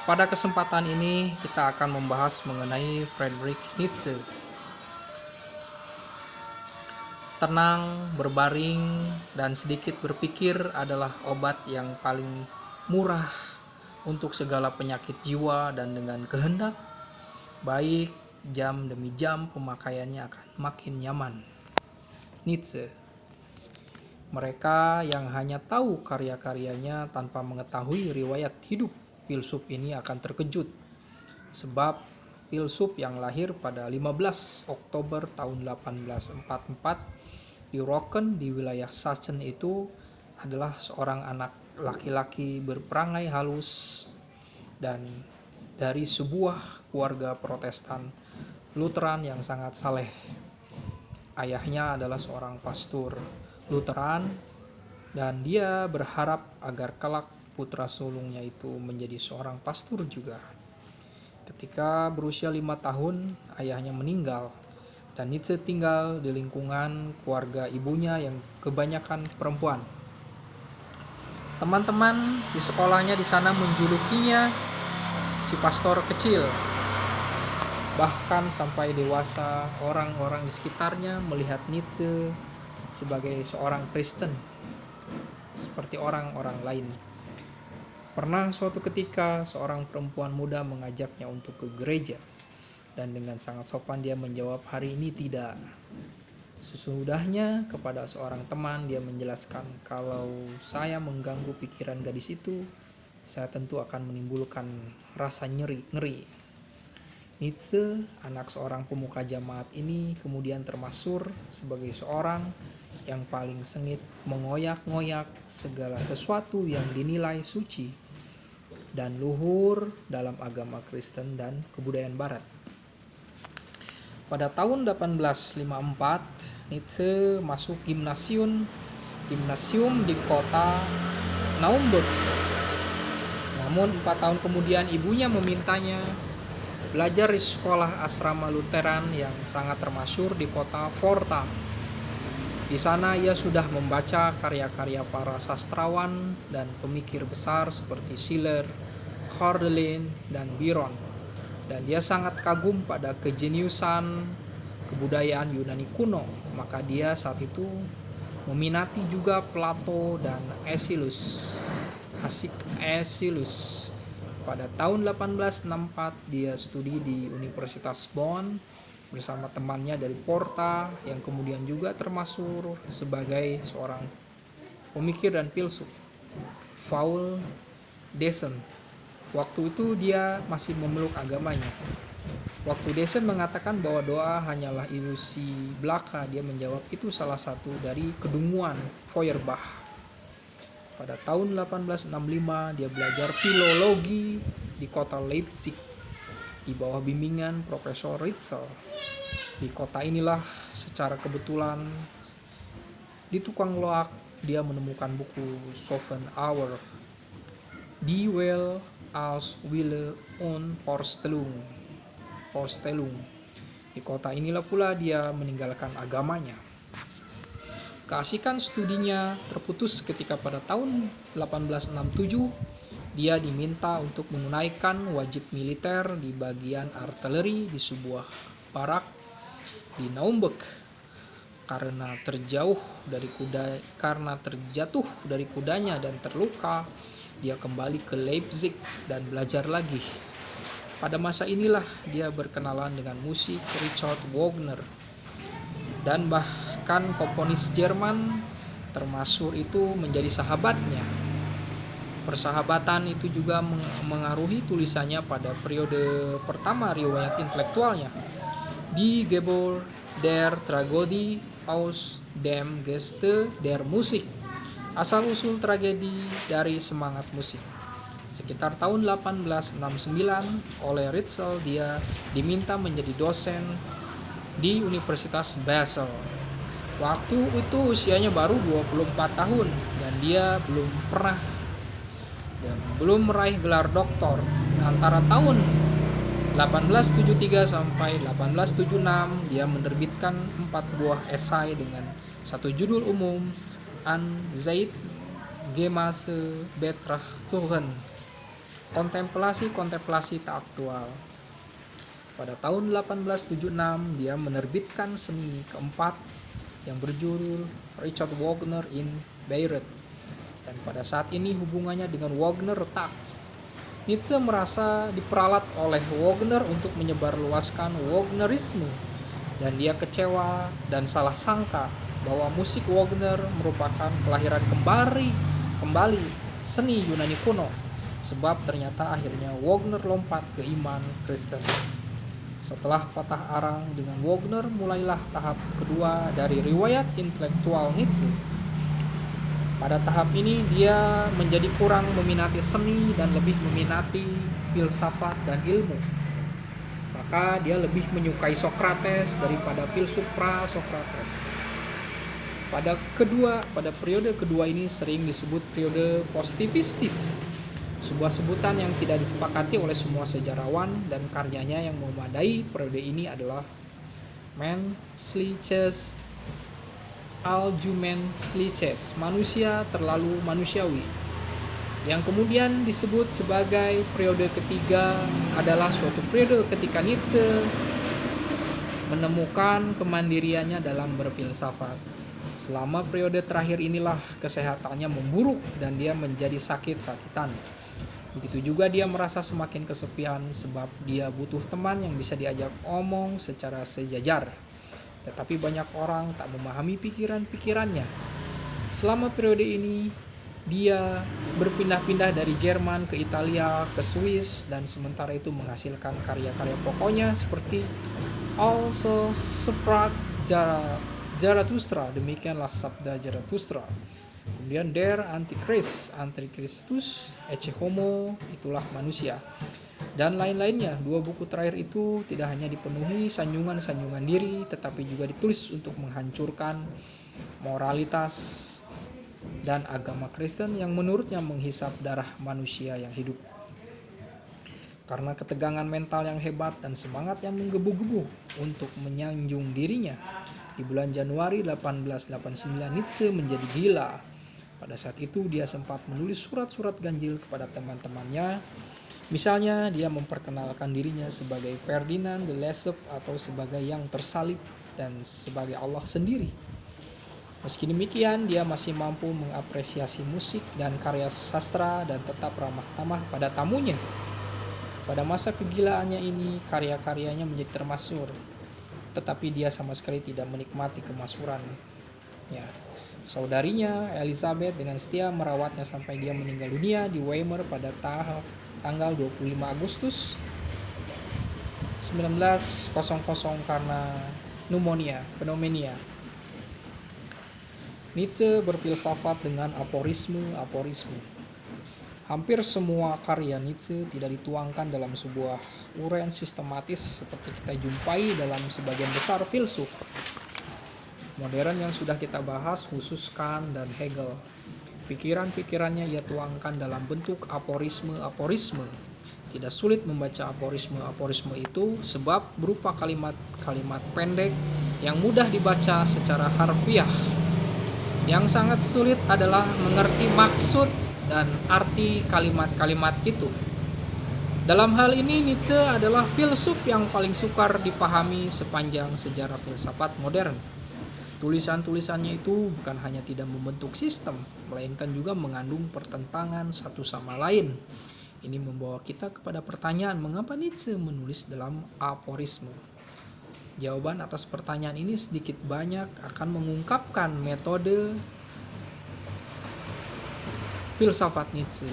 Pada kesempatan ini kita akan membahas mengenai Friedrich Nietzsche. Tenang, berbaring, dan sedikit berpikir adalah obat yang paling murah untuk segala penyakit jiwa, dan dengan kehendak baik, jam demi jam pemakaiannya akan makin nyaman. Nietzsche. Mereka yang hanya tahu karya-karyanya tanpa mengetahui riwayat hidup filsuf ini akan terkejut, sebab filsuf yang lahir pada 15 Oktober tahun 1844 di Rocken di wilayah Sachsen itu adalah seorang anak laki-laki berperangai halus dan dari sebuah keluarga Protestan Lutheran yang sangat saleh. Ayahnya adalah seorang pastor Lutheran dan dia berharap agar kelak putra sulungnya itu menjadi seorang pastor juga. Ketika berusia 5 tahun, ayahnya meninggal dan Nietzsche tinggal di lingkungan keluarga ibunya yang kebanyakan perempuan. Teman-teman di sekolahnya di sana menjulukinya si pastor kecil. Bahkan sampai dewasa, orang-orang di sekitarnya melihat Nietzsche sebagai seorang Kristen, seperti orang-orang lain. Pernah suatu ketika seorang perempuan muda mengajaknya untuk ke gereja, dan dengan sangat sopan dia menjawab, "Hari ini tidak." Sesudahnya kepada seorang teman dia menjelaskan, "Kalau saya mengganggu pikiran gadis itu, saya tentu akan menimbulkan rasa ngeri." Nietzsche, anak seorang pemuka jemaat ini, kemudian termasuk sebagai seorang yang paling sengit mengoyak-ngoyak segala sesuatu yang dinilai suci dan luhur dalam agama Kristen dan kebudayaan Barat. Pada tahun 1854, Nietzsche masuk gimnasium di kota Naumburg. Namun 4 tahun kemudian ibunya memintanya belajar di sekolah asrama Lutheran yang sangat termasyhur di kota Forta. Di sana ia sudah membaca karya-karya para sastrawan dan pemikir besar seperti Schiller, Hölderlin, dan Byron. Dan dia sangat kagum pada kejeniusan kebudayaan Yunani kuno, maka dia saat itu meminati juga Plato dan Aeschylus. Pada tahun 1864 dia studi di Universitas Bonn bersama temannya dari Porta yang kemudian juga termasuk sebagai seorang pemikir dan filsuf, Paul Deussen. Waktu itu dia masih memeluk agamanya. Waktu Deussen mengatakan bahwa doa hanyalah ilusi belaka, dia menjawab itu salah satu dari kedunguan Feuerbach. Pada tahun 1865 dia belajar filologi di kota Leipzig di bawah bimbingan Profesor Ritzel. Di kota inilah secara kebetulan di tukang loak dia menemukan buku Schopenhauer, Die Welt als Wille und Vorstellung. Di kota inilah pula dia meninggalkan agamanya. Keasikan studinya terputus ketika pada tahun 1867 dia diminta untuk menunaikan wajib militer di bagian artileri di sebuah barak di Naumburg. Karena terjatuh dari kudanya dan terluka, dia kembali ke Leipzig dan belajar lagi. Pada masa inilah dia berkenalan dengan musik Richard Wagner dan bahkan komponis Jerman termasuk itu menjadi sahabatnya. Persahabatan itu juga mengaruhi tulisannya pada periode pertama riwayat intelektualnya, Die Geburt der Tragödie aus dem Geiste der Musik, asal-usul tragedi dari semangat musik. Sekitar tahun 1869 oleh Ritzel dia diminta menjadi dosen di Universitas Basel. Waktu itu usianya baru 24 tahun dan dia belum meraih gelar doktor. Antara tahun 1873 sampai 1876 dia menerbitkan 4 buah esai dengan satu judul umum, An Zeit Gemasse Betrachtung, kontemplasi tak aktual. Pada tahun 1876 dia menerbitkan seni keempat yang berjudul Richard Wagner in Bayreuth. Dan pada saat ini hubungannya dengan Wagner retak. Nietzsche merasa diperalat oleh Wagner untuk menyebarluaskan Wagnerisme, dan dia kecewa dan salah sangka bahwa musik Wagner merupakan kelahiran kembali seni Yunani kuno, sebab ternyata akhirnya Wagner lompat ke iman Kristen. Setelah patah arang dengan Wagner, mulailah tahap kedua dari riwayat intelektual Nietzsche. Pada tahap ini dia menjadi kurang meminati seni dan lebih meminati filsafat dan ilmu. Maka dia lebih menyukai Sokrates daripada filsuf pra-Sokrates. Pada periode kedua ini sering disebut periode positivistis, sebuah sebutan yang tidak disepakati oleh semua sejarawan, dan karyanya yang memadai periode ini adalah Menschliches Allgemeinschliches, manusia terlalu manusiawi. Yang kemudian disebut sebagai periode ketiga adalah suatu periode ketika Nietzsche menemukan kemandiriannya dalam berfilsafat. Selama periode terakhir inilah kesehatannya memburuk dan dia menjadi sakit-sakitan. Begitu juga dia merasa semakin kesepian sebab dia butuh teman yang bisa diajak omong secara sejajar. Tetapi banyak orang tak memahami pikiran-pikirannya. Selama periode ini dia berpindah-pindah dari Jerman ke Italia, ke Swiss, dan sementara itu menghasilkan karya-karya pokoknya seperti Also Sprach Zarathustra, demikianlah sabda Zarathustra. Kemudian Der Antichristus, Ecce Homo, itulah manusia, dan lain-lainnya. Dua buku terakhir itu tidak hanya dipenuhi sanjungan-sanjungan diri, tetapi juga ditulis untuk menghancurkan moralitas dan agama Kristen yang menurutnya menghisap darah manusia yang hidup. Karena ketegangan mental yang hebat dan semangat yang menggebu-gebu untuk menyanjung dirinya, di bulan Januari 1889 Nietzsche menjadi gila. Pada saat itu dia sempat menulis surat-surat ganjil kepada teman-temannya. Misalnya dia memperkenalkan dirinya sebagai Ferdinand de Lesseps atau sebagai yang tersalib dan sebagai Allah sendiri. Meski demikian dia masih mampu mengapresiasi musik dan karya sastra dan tetap ramah tamah pada tamunya. Pada masa kegilaannya ini karya-karyanya menjadi termasyhur, tetapi dia sama sekali tidak menikmati kemasyhuran. Saudarinya Elizabeth dengan setia merawatnya sampai dia meninggal dunia di Weimar pada tanggal 25 Agustus 1900 karena pneumonia. Nietzsche berfilsafat dengan aforisme. Hampir semua karya Nietzsche tidak dituangkan dalam sebuah uraian sistematis seperti kita jumpai dalam sebagian besar filsuf modern yang sudah kita bahas, khusus Kant dan Hegel. Pikiran-pikirannya ia tuangkan dalam bentuk aforisme. Tidak sulit membaca aforisme itu sebab berupa kalimat-kalimat pendek yang mudah dibaca secara harfiah. Yang sangat sulit adalah mengerti maksud dan arti kalimat-kalimat itu. Dalam hal ini Nietzsche adalah filsuf yang paling sukar dipahami sepanjang sejarah filsafat modern. Tulisan-tulisannya itu bukan hanya tidak membentuk sistem, melainkan juga mengandung pertentangan satu sama lain. Ini membawa kita kepada pertanyaan mengapa Nietzsche menulis dalam aforisme. Jawaban atas pertanyaan ini sedikit banyak akan mengungkapkan metode filsafat Nietzsche.